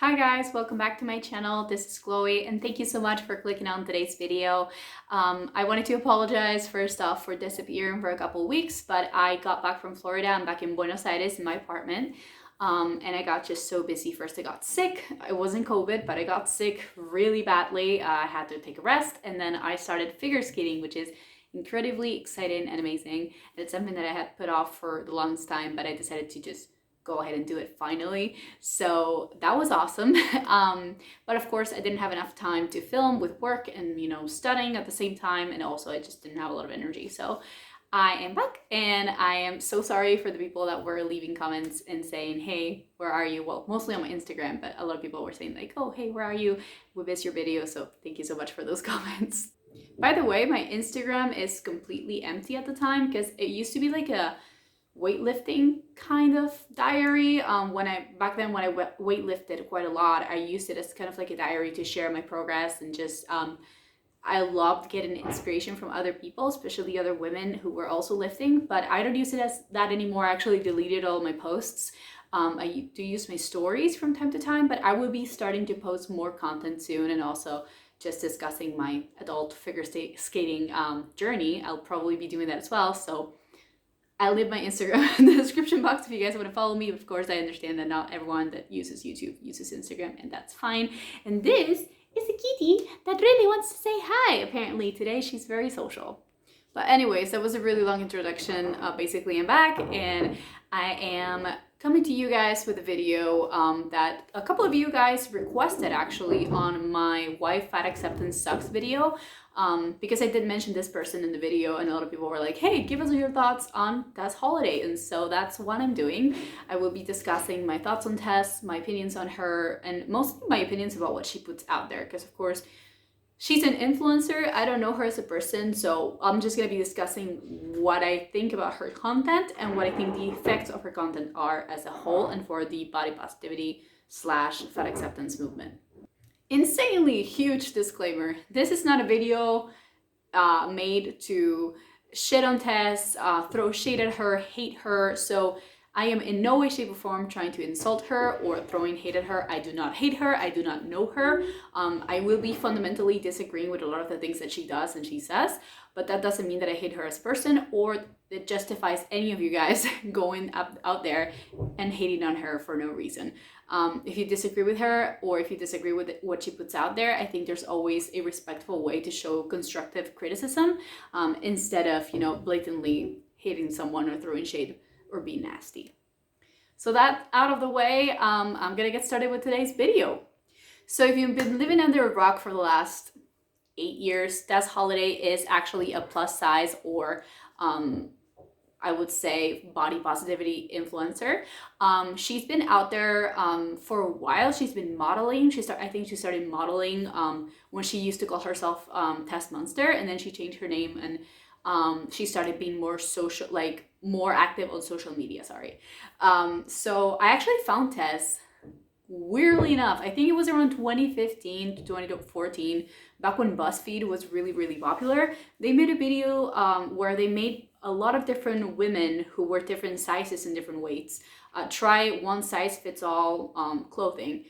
Hi guys, welcome back to my channel. This is Chloe and thank you so much for clicking on today's video. I wanted to apologize first off for disappearing for a couple weeks, but I got back from Florida. I'm back in Buenos Aires in my apartment. And I got just so busy. First I got sick. It wasn't COVID, but I got sick really badly. I had to take a rest, and then I started figure skating, which is incredibly exciting and amazing. And it's something that I had put off for the longest time, but I decided to just go ahead and do it finally. So that was awesome. But of course I didn't have enough time to film with work and studying at the same time, and also I just didn't have a lot of energy. So I am back, and I am so sorry for the people that were leaving comments and saying, hey, where are you? Well, mostly on my Instagram, but a lot of people were saying like, oh, hey, where are you? We missed your video. So thank you so much for those comments. By the way, my Instagram is completely empty at the time because it used to be like a weightlifting kind of diary. Back then when I weightlifted quite a lot, I used it as kind of like a diary to share my progress, and just I loved getting inspiration from other people, especially other women who were also lifting. But I don't use it as that anymore. I actually deleted all my posts. I do use my stories from time to time, but I will be starting to post more content soon, and also just discussing my adult figure skating journey. I'll probably be doing that as well. So I'll leave my Instagram in the description box if you guys want to follow me. Of course, I understand that not everyone that uses YouTube uses Instagram, and that's fine. And this is a kitty that really wants to say hi. Apparently today she's very social. But anyways, that was a really long introduction. Basically, I'm back, and I am coming to you guys with a video that a couple of you guys requested actually on my Why Fat Acceptance Sucks video. Because I did mention this person in the video, and a lot of people were like, hey, give us your thoughts on Tess Holliday. And so that's what I'm doing. I will be discussing my thoughts on Tess, my opinions on her, and mostly my opinions about what she puts out there. Because of course, she's an influencer. I don't know her as a person, so I'm just gonna be discussing what I think about her content and what I think the effects of her content are as a whole, and for the body positivity / fat acceptance movement. Insanely huge disclaimer. This is not a video made to shit on Tess, throw shade at her, hate her. So I am in no way, shape, or form trying to insult her or throwing hate at her. I do not hate her. I do not know her. I will be fundamentally disagreeing with a lot of the things that she does and she says, but that doesn't mean that I hate her as a person, or it justifies any of you guys going out there and hating on her for no reason. If you disagree with her, or if you disagree with what she puts out there, I think there's always a respectful way to show constructive criticism, instead of, blatantly hating someone or throwing shade or being nasty. So that out of the way, I'm gonna get started with today's video. So if you've been living under a rock for the last 8 years, Tess Holliday is actually a plus size, or I would say body positivity influencer. She's been out there for a while. She's been modeling. I think she started modeling when she used to call herself Tess Munster, and then she changed her name, and she started being more social, like more active on social media. So I actually found Tess, weirdly enough, I think it was around 2015 to 2014, back when BuzzFeed was really, really popular. They made a video where they made a lot of different women who were different sizes and different weights try one size fits all clothing.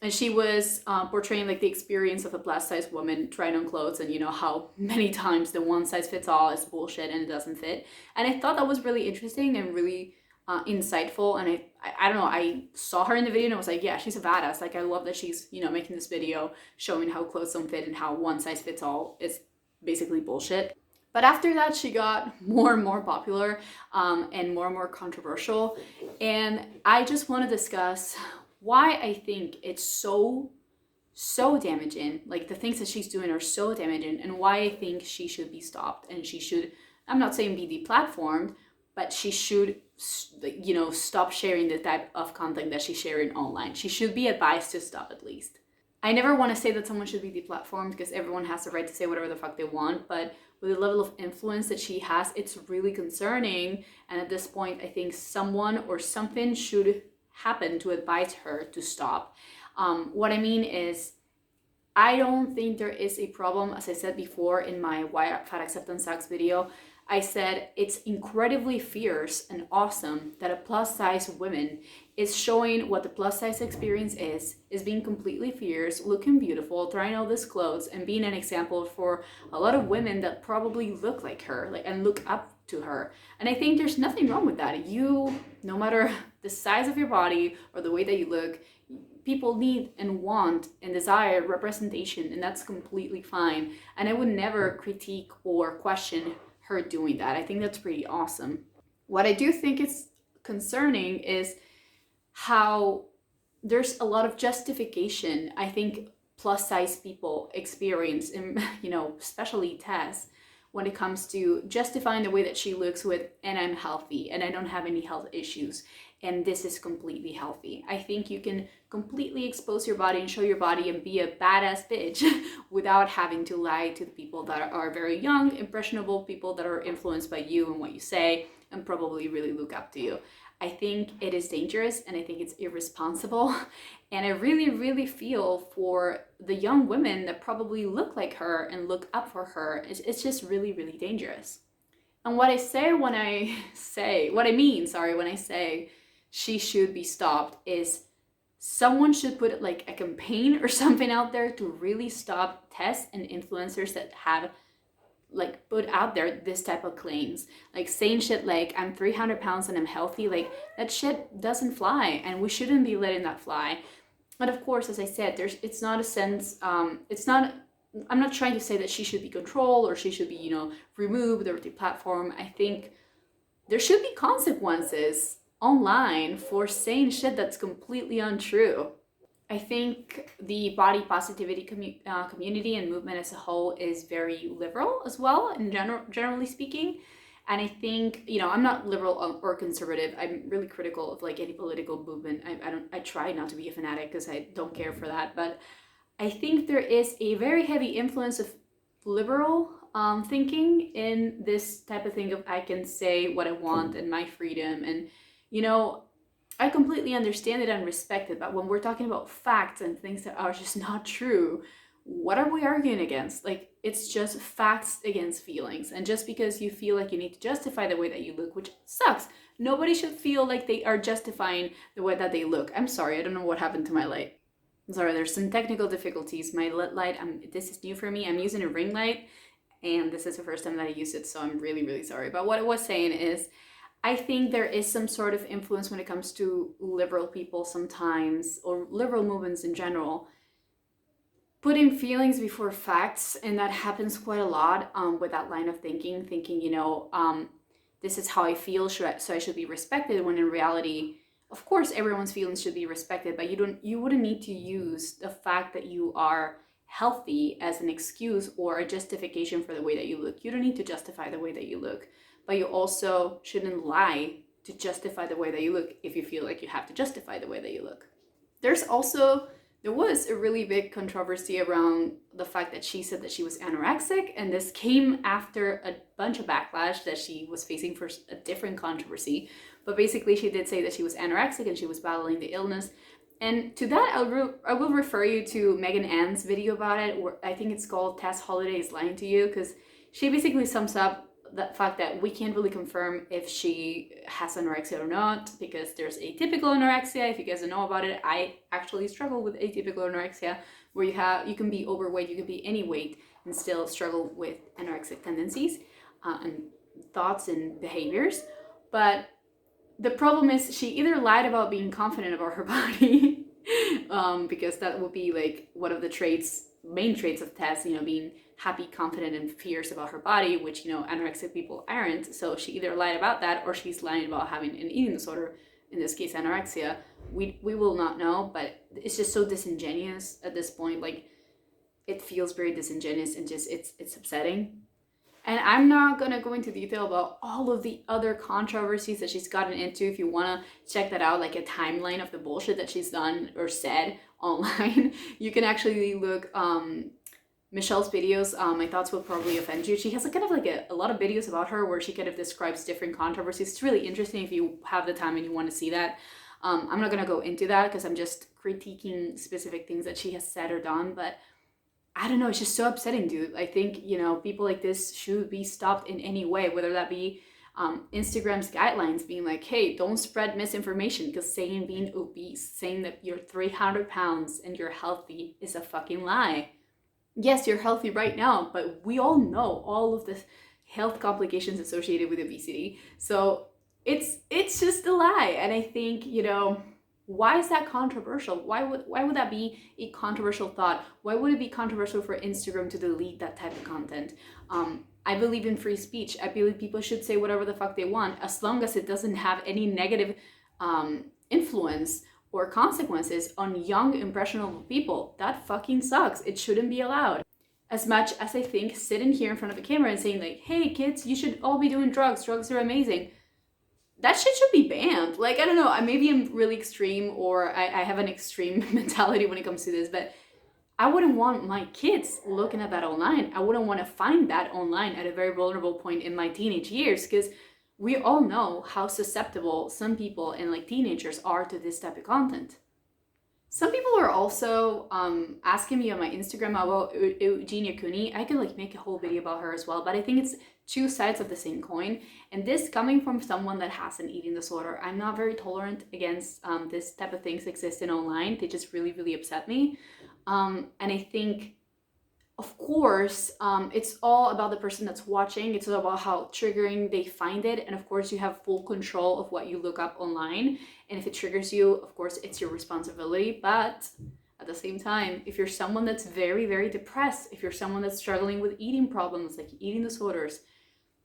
And she was portraying like the experience of a plus size woman trying on clothes, and how many times the one size fits all is bullshit and it doesn't fit. And I thought that was really interesting and really insightful. And I don't know, I saw her in the video and I was like, yeah, she's a badass. Like, I love that she's making this video showing how clothes don't fit and how one size fits all is basically bullshit. But after that, she got more and more popular and more controversial. And I just want to discuss why I think it's so damaging. Like, the things that she's doing are so damaging, and why I think she should be stopped. And she should, I'm not saying be deplatformed, but she should, stop sharing the type of content that she's sharing online. She should be advised to stop, at least. I never want to say that someone should be deplatformed, because everyone has the right to say whatever the fuck they want, but with the level of influence that she has, it's really concerning. And at this point, I think someone or something should happen to advise her to stop. What I mean is, I don't think there is a problem, as I said before in my Why Fat Acceptance Sucks video. I said it's incredibly fierce and awesome that a plus size woman is showing what the plus size experience is being completely fierce, looking beautiful, trying all these clothes, and being an example for a lot of women that probably look like her, like, and look up to her. And I think there's nothing wrong with that. You, no matter the size of your body or the way that you look, people need and want and desire representation, and that's completely fine. And I would never critique or question her doing that. I think that's pretty awesome. What I do think is concerning is how there's a lot of justification I think plus size people experience, in, especially Tess, when it comes to justifying the way that she looks with, and I'm healthy and I don't have any health issues and this is completely healthy. I think you can completely expose your body and show your body and be a badass bitch without having to lie to the people that are very young, impressionable, people that are influenced by you and what you say and probably really look up to you. I think it is dangerous and I think it's irresponsible. And I really, really feel for the young women that probably look like her and look up for her. It's just really, really dangerous. And what I say when I say, what I mean, sorry, when I say she should be stopped is someone should put like a campaign or something out there to really stop Tess and influencers that have like put out there this type of claims, like saying shit like I'm 300 pounds and I'm healthy. Like that shit doesn't fly and we shouldn't be letting that fly. But of course, as I said, it's not a sense, I'm not trying to say that she should be controlled or she should be, removed or the platform. I think there should be consequences online for saying shit that's completely untrue. I think the body positivity community and movement as a whole is very liberal as well, in generally speaking. And I think, I'm not liberal or conservative. I'm really critical of like any political movement. I try not to be a fanatic because I don't care for that. But I think there is a very heavy influence of liberal thinking in this type of thing of I can say what I want and my freedom. And, I completely understand it and respect it, but when we're talking about facts and things that are just not true, what are we arguing against? Like, it's just facts against feelings. And just because you feel like you need to justify the way that you look, which sucks, nobody should feel like they are justifying the way that they look. I'm sorry, I don't know what happened to my light. I'm sorry, there's some technical difficulties. My LED light, this is new for me. I'm using a ring light, and this is the first time that I use it, so I'm really, really sorry. But what I was saying is, I think there is some sort of influence when it comes to liberal people sometimes, or liberal movements in general, putting feelings before facts, and that happens quite a lot with that line of thinking, this is how I feel, so I should be respected, when in reality, of course, everyone's feelings should be respected, but you wouldn't need to use the fact that you are healthy as an excuse or a justification for the way that you look. You don't need to justify the way that you look. But you also shouldn't lie to justify the way that you look if you feel like you have to justify the way that you look. There was a really big controversy around the fact that she said that she was anorexic, and this came after a bunch of backlash that she was facing for a different controversy. But basically, she did say that she was anorexic and she was battling the illness. And to that, I will refer you to Megan Ann's video about it, where I think it's called Tess Holliday is Lying to You, because she basically sums up the fact that we can't really confirm if she has anorexia or not, because there's atypical anorexia. If you guys don't know about it, I actually struggle with atypical anorexia, where you can be overweight, you can be any weight and still struggle with anorexic tendencies and thoughts and behaviors. But the problem is she either lied about being confident about her body, because that would be like one of the main traits of Tess, being happy, confident, and fierce about her body, which, anorexic people aren't. So she either lied about that or she's lying about having an eating disorder, in this case, anorexia. We will not know, but it's just so disingenuous at this point. Like, it feels very disingenuous and just, it's upsetting. And I'm not going to go into detail about all of the other controversies that she's gotten into. If you want to check that out, like a timeline of the bullshit that she's done or said online, you can actually look Michelle's videos. My thoughts will probably offend you. She has a lot of videos about her where she kind of describes different controversies. It's really interesting if you have the time and you want to see that. I'm not going to go into that because I'm just critiquing specific things that she has said or done, but I don't know, it's just so upsetting, dude. I think, you know, people like this should be stopped in any way, whether that be Instagram's guidelines being like, hey, don't spread misinformation, because saying being obese, saying that you're 300 pounds and you're healthy is a fucking lie. Yes, you're healthy right now, but we all know all of the health complications associated with obesity. So it's just a lie. And I think, you know, why is that controversial? Why would that be a controversial thought? Why would it be controversial for Instagram to delete that type of content? I believe in free speech. I believe people should say whatever the fuck they want, as long as it doesn't have any negative influence or consequences on young, impressionable people. That fucking sucks. It shouldn't be allowed. As much as I think sitting here in front of a camera and saying like, hey kids, you should all be doing drugs. Drugs are amazing. That shit should be banned. Like, I don't know, maybe I'm really extreme, or I have an extreme mentality when it comes to this, but I wouldn't want my kids looking at that online. I wouldn't want to find that online at a very vulnerable point in my teenage years, because we all know how susceptible some people and like teenagers are to this type of content. Some people are also asking me on my Instagram about Eugenia Cooney. I could like make a whole video about her as well, but I think it's two sides of the same coin. And this coming from someone that has an eating disorder, I'm not very tolerant against this type of things existing online. They just really, really upset me. And I think, of course, it's all about the person that's watching. It's all about how triggering they find it. And of course, you have full control of what you look up online. And if it triggers you, of course, it's your responsibility. But at the same time, if you're someone that's very, very depressed, if you're someone that's struggling with eating problems, like eating disorders,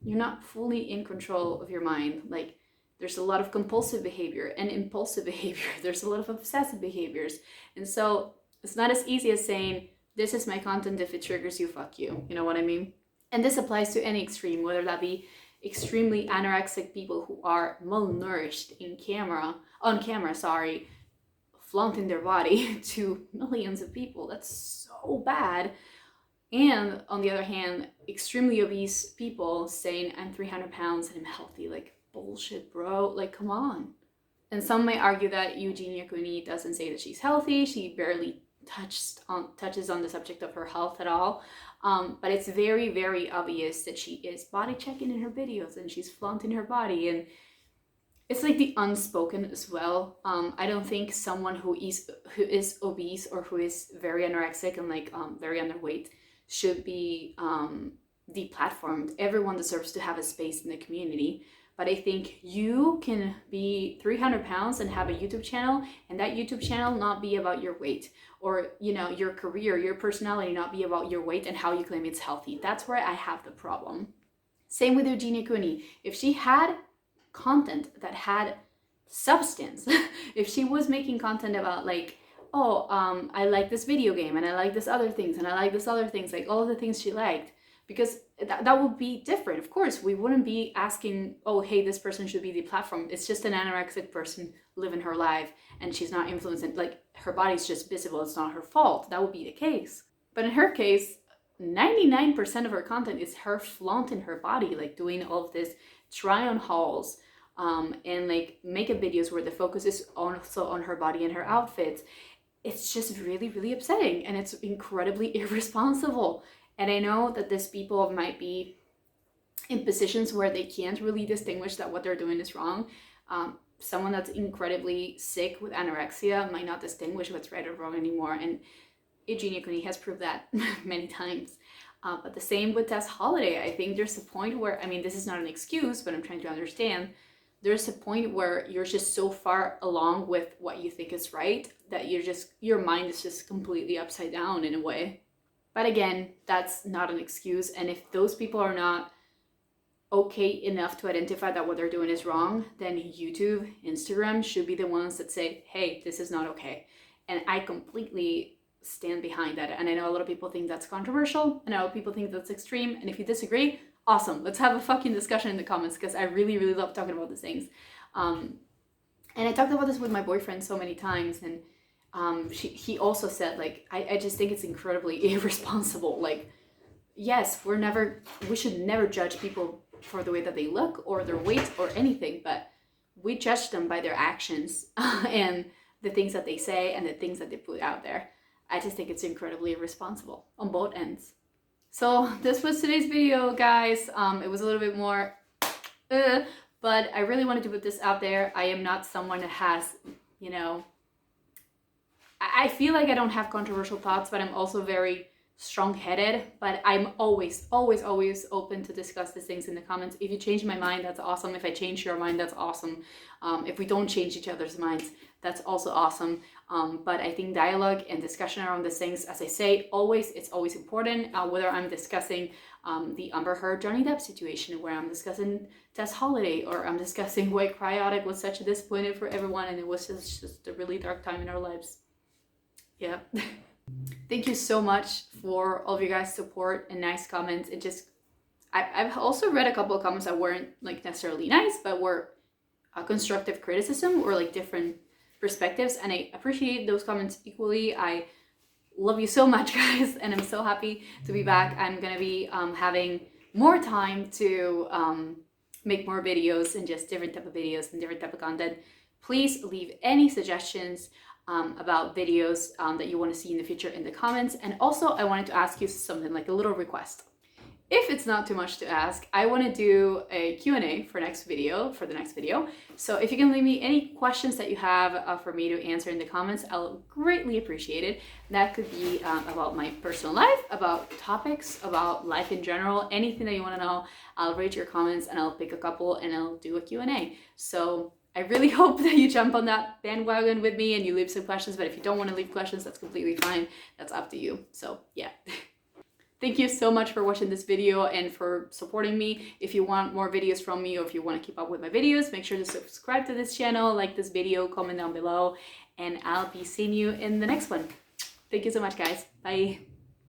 you're not fully in control of your mind. Like, there's a lot of compulsive behavior and impulsive behavior. There's a lot of obsessive behaviors. And so it's not as easy as saying, this is my content, if it triggers you, fuck you. You know what I mean? And this applies to any extreme, whether that be extremely anorexic people who are malnourished on camera, flaunting their body to millions of people. That's so bad. And on the other hand, extremely obese people saying, I'm 300 pounds and I'm healthy. Like, bullshit, bro. Like, come on. And some may argue that Eugenia Cooney doesn't say that she's healthy. She barely touches on the subject of her health at all. But it's very, very obvious that she is body checking in her videos and she's flaunting her body. And it's like the unspoken as well. I don't think someone who is obese or who is very anorexic and like very underweight should be deplatformed. Everyone deserves to have a space in the community. But I think you can be 300 pounds and have a YouTube channel, and that YouTube channel not be about your weight, or, you know, your career, your personality not be about your weight and how you claim it's healthy. That's where I have the problem. Same with Eugenia Cooney. If she had content that had substance, if she was making content about like, oh, I like this video game and I like this other things and I like this other things, like all of the things she liked, because that would be different. Of course, we wouldn't be asking, oh, hey, this person should be deplatformed. It's just an anorexic person living her life and she's not influencing, like her body's just visible. It's not her fault. That would be the case. But in her case, 99% of her content is her flaunting her body, like doing all of this try on hauls and like makeup videos where the focus is also on her body and her outfits. It's just really, really upsetting, and it's incredibly irresponsible. And I know that these people might be in positions where they can't really distinguish that what they're doing is wrong. Someone that's incredibly sick with anorexia might not distinguish what's right or wrong anymore. And Eugenia Cooney has proved that many times. But the same with Tess Holliday. I think there's a point where, I mean, this is not an excuse, but I'm trying to understand. There's a point where you're just so far along with what you think is right that your mind is just completely upside down in a way. But again, that's not an excuse. And if those people are not okay enough to identify that what they're doing is wrong, then YouTube, Instagram should be the ones that say, hey, this is not okay. And I completely stand behind that. And I know a lot of people think that's controversial, and I know people think that's extreme. And if you disagree, awesome. Let's have a fucking discussion in the comments, because I really, really love talking about these things. And I talked about this with my boyfriend so many times, and he also said, like, I just think it's incredibly irresponsible. Like, yes, we should never judge people for the way that they look or their weight or anything, but we judge them by their actions and the things that they say and the things that they put out there. I just think it's incredibly irresponsible on both ends. So this was today's video, guys. It was a little bit more, but I really wanted to put this out there. I am not someone that has, you know, I feel like I don't have controversial thoughts, but I'm also very strong-headed. But I'm always open to discuss these things in the comments. If you change my mind, that's awesome. If I change your mind, that's awesome. If we don't change each other's minds, that's also awesome. But I think dialogue and discussion around these things, as I say, it's always important. Whether I'm discussing the Amber Heard Johnny Depp situation, where I'm discussing Tess Holiday, or I'm discussing why Cryotic was such a disappointment for everyone, and it was just a really dark time in our lives. Yeah. Thank you so much for all of you guys' support and nice comments. I've also read a couple of comments that weren't like necessarily nice, but were constructive criticism or like different perspectives, and I appreciate those comments equally. I love you so much, guys, and I'm so happy to be back. I'm gonna be having more time to make more videos and just different type of videos and different type of content. Please leave any suggestions about videos that you want to see in the future in the comments. And also I wanted to ask you something, like a little request. If it's not too much to ask, I want to do a Q&A for the next video. So if you can leave me any questions that you have for me to answer in the comments, I'll greatly appreciate it. That could be about my personal life, about topics, about life in general, anything that you want to know. I'll read your comments and I'll pick a couple and I'll do a Q&A. So I really hope that you jump on that bandwagon with me and you leave some questions, but if you don't want to leave questions, that's completely fine. That's up to you. So yeah. Thank you so much for watching this video and for supporting me. If you want more videos from me, or if you want to keep up with my videos, make sure to subscribe to this channel, like this video, comment down below, and I'll be seeing you in the next one. Thank you so much, guys. Bye.